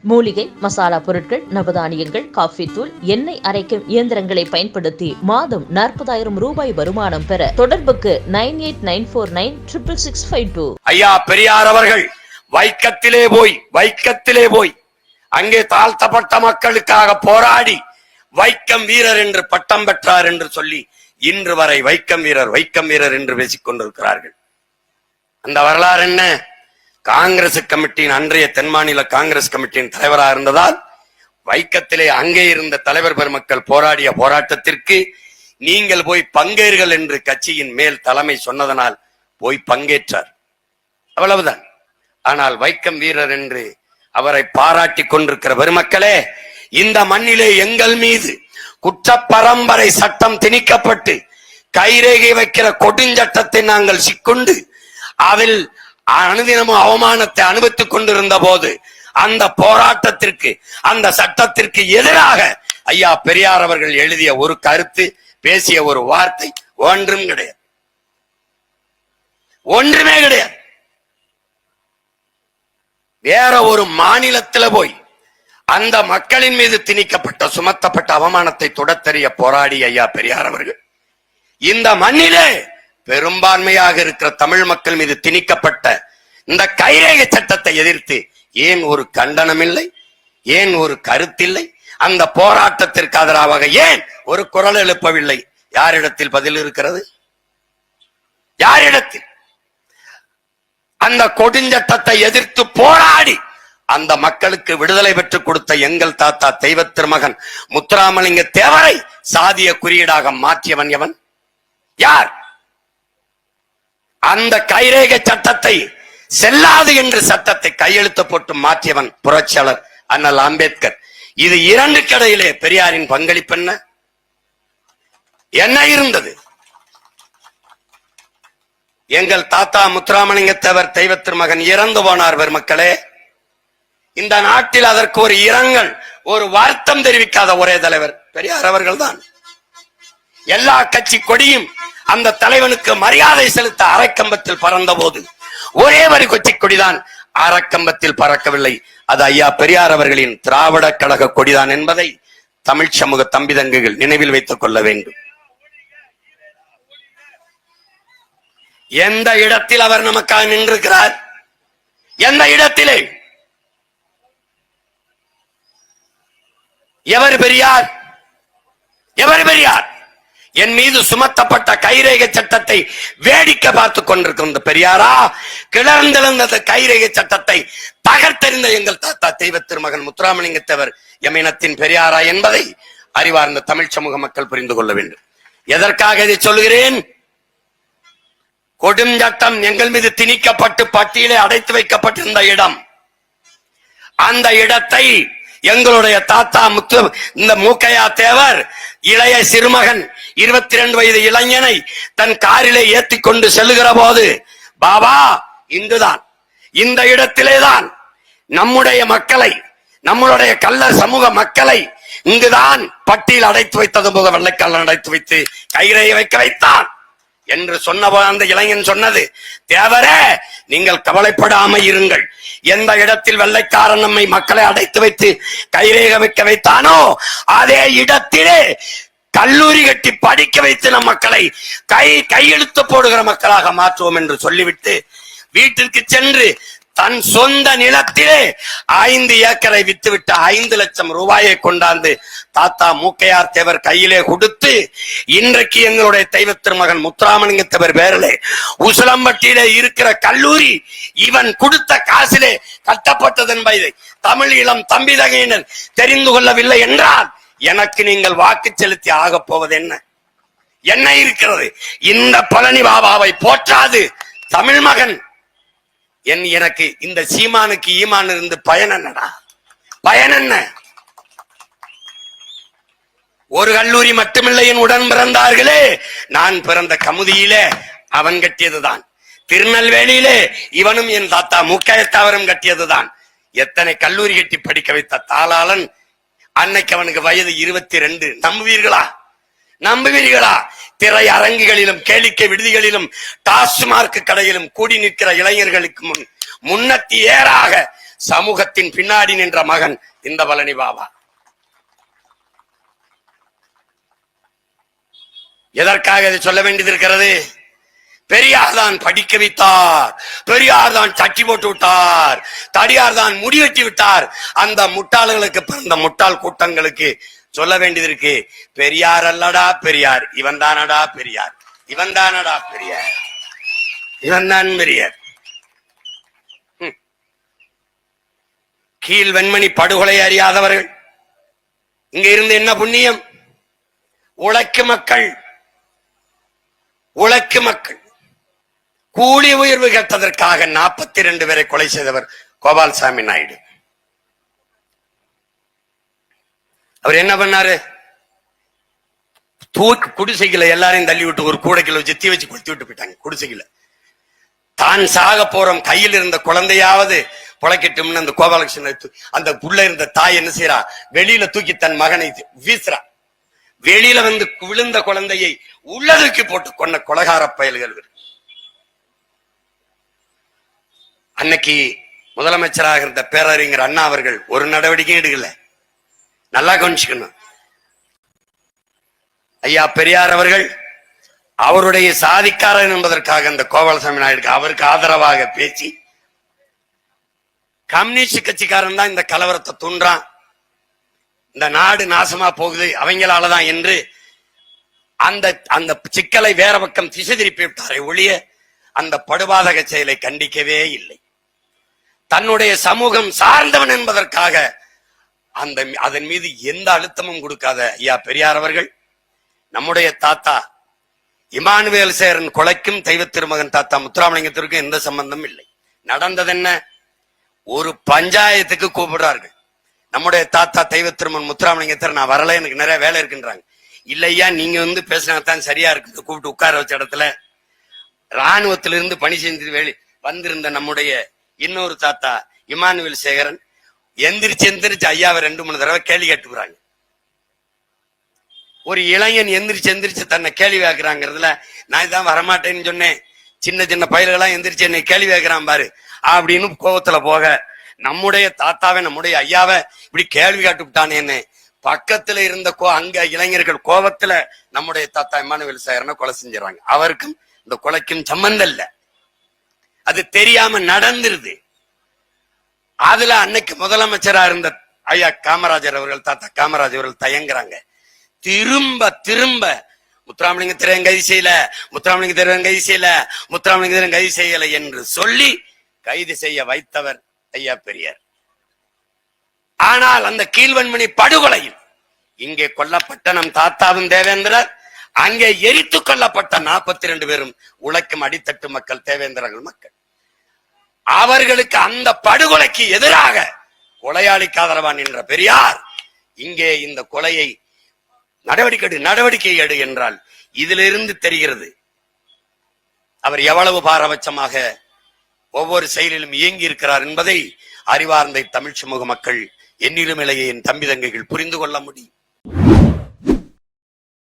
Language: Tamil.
மூலிகை மசாலா பொருட்கள், நவதானியங்கள், காஃபி தூள், எண்ணெய் அரைக்கும் இயந்திரங்களை பயன்படுத்தி மாதம் 40,000 ரூபாய் வருமானம் பெற தொடர்புக்கு 9894966652. ஐயா பெரியார் அவர்கள் வைக்கத்திலே போய் அங்கே தாழ்த்தப்பட்ட மக்களுக்காக போராடி வைக்கம் வீரர் என்று பட்டம் பெற்றார் என்று சொல்லி இன்று வரை வைக்கம் வீரர் என்று பேசிக் கொண்டிருக்கிறார்கள். அந்த வரலாறு என்ன? காங்கிரஸ் கமிட்டியின் அன்றைய தென் மாநில காங்கிரஸ் கமிட்டியின் தலைவராக இருந்ததால் வைக்கத்திலே அங்கே இருந்த தலைவர் பெருமக்கள் போராடிய போராட்டத்திற்கு நீங்கள் போய் பங்கேறுகள் என்று கட்சியின் மேல் தலைமை சொன்னதனால் போய் பங்கேற்றார், அவ்வளவுதான். ஆனால் வைக்கம் வீரர் என்று அவரை பாராட்டி கொண்டிருக்கிற பெருமக்களே, இந்த மண்ணிலே எங்கள் மீது குற்ற பரம்பரை சட்டம் திணிக்கப்பட்டு கைரேகை வைக்கிற கொடுஞ்சட்டத்தை நாங்கள் சிக்கொண்டு அதில் அனுதினமும் அவமானத்தை அனுபவித்துக் கொண்டிருந்த போது அந்த போராட்டத்திற்கு அந்த சட்டத்திற்கு எதிராக ஐயா பெரியார் அவர்கள் எழுதிய ஒரு கருத்து, பேசிய ஒரு வார்த்தை ஒன்றும் கிடையாது, ஒன்றுமே கிடையாது. வேற ஒரு மாநிலத்தில் போய் அந்த மக்களின் மீது திணிக்கப்பட்ட சுமத்தப்பட்ட அவமானத்தை தொடத்தெறிய போராடி ஐயா பெரியார் அவர்கள் இந்த மண்ணிலே பெரும்பான்மையாக இருக்கிற தமிழ் மக்கள் மீது திணிக்கப்பட்ட இந்த கைரேகை சட்டத்தை எதிர்த்து ஏன் ஒரு கண்டனம் இல்லை, ஏன் ஒரு கருத்தில்லை? அந்த போராட்டத்திற்கு ஆதரவாக ஏன் ஒரு குரல் எழுப்பவில்லை? யாரிடத்தில் பதில் இருக்கிறது? யாரிடத்தில்? அந்த கொடுஞ்சட்டத்தை எதிர்த்து போராடி அந்த மக்களுக்கு விடுதலை பெற்றுக் கொடுத்த எங்கள் தாத்தா தெய்வ திருமகன் முத்துராமலிங்க தேவரை சாதிய குறியீடாக மாற்றியவன் எவன்? யார்? அந்த கைரேகை சட்டத்தை செல்லாது என்று சட்டத்தை கையெழுத்து போட்டு மாற்றியவன் புரட்சியாளர் அண்ணல் அம்பேத்கர். இது இரண்டு கடையிலே பெரியாரின் பங்களிப்பு என்ன இருந்தது? எங்கள் தாத்தா முத்துராமலிங்க தேவர் தெய்வ திருமகன் இறந்து போனார் பெருமக்களே. இந்த நாட்டில் அதற்கு ஒரு இரங்கல், ஒரு வருத்தம் தெரிவிக்காத ஒரே தலைவர் பெரியார் அவர்கள் தான். எல்லா கட்சி கொடியும் அந்த தலைவனுக்கு மரியாதை செலுத்த அரைக்கம்பத்தில் பறந்த போது ஒரே வரி கொச்சி கொடிதான் அரைக்கம்பத்தில் பறக்கவில்லை. அது ஐயா பெரியார் அவர்களின் திராவிட கழக கொடிதான் என்பதை தமிழ் சமூக தம்பிதங்குகள் நினைவில் வைத்துக் கொள்ள வேண்டும். எந்த இடத்தில் அவர் நமக்காக நின்றிருக்கிறார்? எந்த இடத்திலே? எவர் பெரியார்? எவர் பெரியார்? என் மீது சுமத்தப்பட்ட கைரேகை சட்டத்தை வேடிக்கை பார்த்துக் கொண்டிருக்கின்ற பெரியாரா, கிளர்ந்தெழுந்த கைரேகை சட்டத்தை தகர்த்தெறிந்த எங்கள் தாத்தா தெய்வ திருமகன் முத்துராமலிங்க தேவர் எமினத்தின் பெரியாரா என்பதை அறிவார்ந்த தமிழ் சமூக மக்கள் புரிந்து கொள்ள வேண்டும். எதற்காக இதை சொல்கிறேன்? கொடுஞ்சட்டம் எங்கள் மீது திணிக்கப்பட்டு பட்டியலே அடைத்து வைக்கப்பட்டிருந்த இடம், அந்த இடத்தை எங்களுடைய தாத்தா இந்த மூக்கையா தேவர் இளைய சிறுமகன் 22 வயது இளைஞனை தன் காரிலே ஏற்றி கொண்டு செல்லுகிற போது, பாபா இங்குதான், இந்த இடத்திலேதான் நம்முடைய மக்களை, நம்மளுடைய கள்ளர் சமூக மக்களை இங்குதான் பட்டியல் அடைத்து வைத்தது போக வெள்ளைக்கல்ல அடைத்து வைத்து கைரேகை வைக்க வைத்தான் என்று சொன்னபோது அந்த இளைஞன் சொன்னது, தேவரே நீங்கள் கவலைப்படாம இருங்கள், எந்த இடத்தில் வெள்ளைக்காரன் நம்மை மக்களை அடைத்து வைத்து கைரேக வைக்க வைத்தானோ அதே இடத்திலே கல்லூரி கட்டி படிக்க வைத்து நம் மக்களை கையெழுத்து போடுகிற மக்களாக மாற்றுவோம் என்று சொல்லிவிட்டு வீட்டிற்கு சென்று தன் சொந்த நிலத்திலே 5 ஏக்கரை வித்துவிட்டு 5 லட்சம் ரூபாயை கொண்டாந்து தாத்தா மூக்கையார் தேவர் கையிலே கொடுத்து, இன்றைக்கு எங்களுடைய தெய்வ திருமகன் முத்துராமலிங்க தேவர் பேரிலே உசிலம்பட்டியிலே இருக்கிற கல்லூரி இவன் கொடுத்த காசிலே கட்டப்பட்டது என்பதை தமிழ் இளம் தம்பிதகையினர் தெரிந்து கொள்ளவில்லை என்றால் எனக்கு நீங்கள் வாக்கு செலுத்தி ஆக போவது என்ன இருக்கிறது? இந்த பழனி பாபாவை போற்றாது தமிழ் மகன் எனக்கு இந்த சீமானுக்கு ஈமான் இருந்து பயன் என்னடா? பயன் என்ன? ஒரு கல்லூரி மட்டுமில்லை, என் உடன் பிறந்தார்களே, நான் பிறந்த கமுதியிலே அவன் கட்டியதுதான், திருநெல்வேலியிலே இவனும் என் தாத்தா மூக்கையத்தாவரும் கட்டியதுதான். எத்தனை கல்லூரி கட்டி படிக்க வைத்த தாளாளன், அன்னைக்கு அவனுக்கு வயது 22. நம்புவீர்களா? திரை அரங்குகளிலும் கேளிக்கை விடுதிகளிலும் டாஸ்மார்க் கடையிலும் கூடி நிற்கிற இளைஞர்களுக்கு முன்னத்தி ஏறாக சமூகத்தின் பின்னாடி நின்ற மகன் இந்த பழனி பாபா. எதற்காக இதை சொல்ல வேண்டியது இருக்கிறது? பெரியார் தான் படிக்க வைத்தார், பெரியார் தான் தட்டி போட்டு விட்டார், தடியார் தான் முடிவெட்டி விட்டார். அந்த முட்டாள்களுக்கு பிறந்த முட்டாள் கூட்டங்களுக்கு சொல்ல வேண்டியது இருக்கு, பெரியார் அல்லடா பெரியார், இவன் தானடா பெரியார், இவன் தானடா பெரியார், இவன் தான் பெரியார். கீழ் வெண்மணி படுகொலை அறியாதவர்கள் இங்க இருந்து என்ன புண்ணியம்? உழைக்கும் மக்கள், உழைக்கும் மக்கள் கூலி உயர்வு கேட்டதற்காக 42 பேரை கொலை செய்தவர் கோபால்சாமி நாயுடு. அவர் என்ன பண்ணாரு? தூக்கு குடிசைகளை எல்லாரையும் தள்ளி விட்டு ஒரு கூடைக்குள்ள வச்சு தீ வச்சு கொளுத்தி விட்டு போயிட்டாங்க குடிசைகளை. தான் சாக போறோம், கையில் இருந்த குழந்தையாவது புழைக்கட்டும்னு அந்த கோபாலகிருஷ்ணன் அந்த உள்ள இருந்த தாய் என்ன செய்யறா? வெளியில தூக்கி தன் மகனை வீசுறா. வெளியில வந்து விழுந்த குழந்தையை உள்ள தூக்கி போட்டு கொண்ட கொலகார பயல்கள். அன்னைக்கு முதலமைச்சராக இருந்த பேரறிஞர் அண்ணா அவர்கள் ஒரு நடவடிக்கையும் எடுக்கல. நல்லா கவனிச்சுக்கணும். ஐயா பெரியார் அவர்கள் அவருடைய சாதிக்காரன் என்பதற்காக அந்த கோபாலசாமி நாயுடு அவருக்கு ஆதரவாக பேசி, கம்யூனிஸ்ட் கட்சிக்காரன் தான் இந்த கலவரத்தை தூண்டான், இந்த நாடு நாசமா போகுது அவங்களாலதான் என்று அந்த அந்த சிக்கலை வேற பக்கம் திசை திருப்பி விட்டாரை ஒழிய அந்த படுபாதக செயலை கண்டிக்கவே இல்லை. தன்னுடைய சமூகம் சார்ந்தவன் என்பதற்காக அதன் மீது எந்த அழுத்தமும் கொடுக்காத ஐயா பெரியார் அவர்கள் நம்முடைய தாத்தா இமானுவேல் சேரன் கொலைக்கும் தெய்வ திருமகன் தாத்தா முத்துராமலிங்கத்திற்கும் எந்த சம்பந்தம் இல்லை. நடந்தது என்ன? ஒரு பஞ்சாயத்துக்கு கூப்பிடுறார்கள். நம்முடைய தாத்தா தெய்வ திருமகன் முத்துராமலிங்கத்தர் நான் வரல, எனக்கு நிறைய வேலை இருக்குன்றாங்க. இல்லையா, நீங்க வந்து பேசினாத்தான் சரியா இருக்கு. கூப்பிட்டு உட்கார வச்ச இடத்துல ராணுவத்திலிருந்து பணி செஞ்சு வந்திருந்த நம்முடைய இன்னொரு தாத்தா இமானுவேல் சேகரன் எந்திரிச்சு ஐயாவை 2-3 தடவை கேள்வி கேட்டுக்கிறாங்க. ஒரு இளைஞன் எந்திரிச்சு தன்னை கேள்வி கேட்கிறாங்கிறதுல நான் இதான் வரமாட்டேன்னு சொன்னேன், சின்ன சின்ன பயல்களாம் எந்திரிச்சு என்னை கேள்வி கேட்கிறான் பாரு அப்படின்னு கோபத்துல போக, நம்முடைய தாத்தாவை நம்முடைய ஐயாவை இப்படி கேள்வி கேட்டு விட்டானேன்னு பக்கத்துல இருந்த அங்க இளைஞர்கள் கோபத்துல நம்முடைய தாத்தா இமானுவேல் சேகரனை கொலை செஞ்சிடறாங்க. அவருக்கும் இந்த கொலைக்கும் சம்பந்தம் இல்ல, அது தெரியாம நடந்துருது. அதுல அன்னைக்கு முதலமைச்சரா இருந்த ஐயா காமராஜர் அவர்கள், தாத்தா காமராஜர் அவர்கள் தயங்குறாங்க. திரும்ப முத்துராமலிங்கத்திரன் கைது செய்யல, முத்துராமலிங்கத்திரன் கைது செய்யல, முத்துராமலிங்கத்திரன் கைது செய்யல என்று சொல்லி கைது செய்ய வைத்தவர் ஐயா பெரியார். ஆனால் அந்த கீழ்வன்மணி படுகொலையில் இங்கே கொல்லப்பட்ட நம் தாத்தாவும் தேவேந்திரர், அங்கே எரித்து கொல்லப்பட்ட 42 பேரும் உழைக்கும் அடித்தட்டு மக்கள், தேவேந்திரர்கள் மக்கள். அவர்களுக்கு அந்த படுகொலைக்கு எதிராக கொலையாளிக்கு ஆதரவா நின்ற பெரியார் இங்கே இந்த கொலையை நடவடிக்கை எடு என்றால் இதிலிருந்து தெரிகிறது அவர் எவ்வளவு பாரபட்சமாக ஒவ்வொரு செயலிலும் இயங்கி இருக்கிறார் என்பதை அறிவார்ந்த தமிழ் சமூக மக்கள், என்னிலும் இளைய என் தம்பி தங்கைகள் புரிந்து கொள்ள முடியும்.